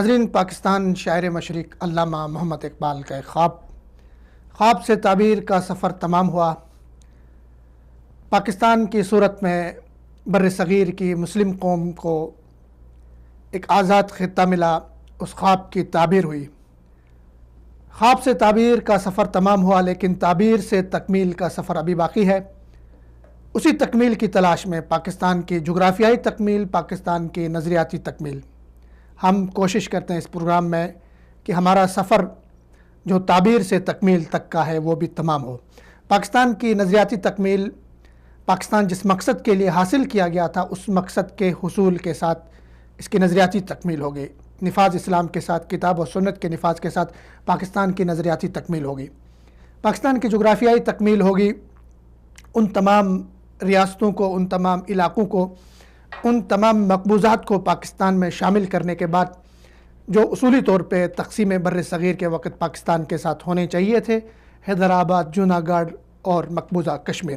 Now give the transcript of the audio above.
ناظرین، پاکستان شاعر مشرق علامہ محمد اقبال کا ایک خواب سے تعبیر کا سفر تمام ہوا۔ پاکستان کی صورت میں بر صغیر کی مسلم قوم کو ایک آزاد خطہ ملا، اس خواب کی تعبیر ہوئی۔ خواب سے تعبیر کا سفر تمام ہوا، لیکن تعبیر سے تکمیل کا سفر ابھی باقی ہے۔ اسی تکمیل کی تلاش میں پاکستان کی جغرافیائی تکمیل، پاکستان کی نظریاتی تکمیل۔ ہم کوشش کرتے ہیں اس پروگرام میں کہ ہمارا سفر جو تعبیر سے تکمیل تک کا ہے وہ بھی تمام ہو۔ پاکستان کی نظریاتی تکمیل، پاکستان جس مقصد کے لیے حاصل کیا گیا تھا اس مقصد کے حصول کے ساتھ اس کی نظریاتی تکمیل ہوگی۔ نفاذ اسلام کے ساتھ، کتاب و سنت کے نفاذ کے ساتھ پاکستان کی نظریاتی تکمیل ہوگی۔ پاکستان کی جغرافیائی تکمیل ہوگی۔ ان تمام ریاستوں کو، ان تمام علاقوں کو، ان تمام مقبوضات کو پاکستان میں شامل کرنے کے بعد جو اصولی طور پہ تقسیم بر صغیر کے وقت پاکستان کے ساتھ ہونے چاہیے تھے، حیدرآباد، جوناگڑھ اور مقبوضہ کشمیر۔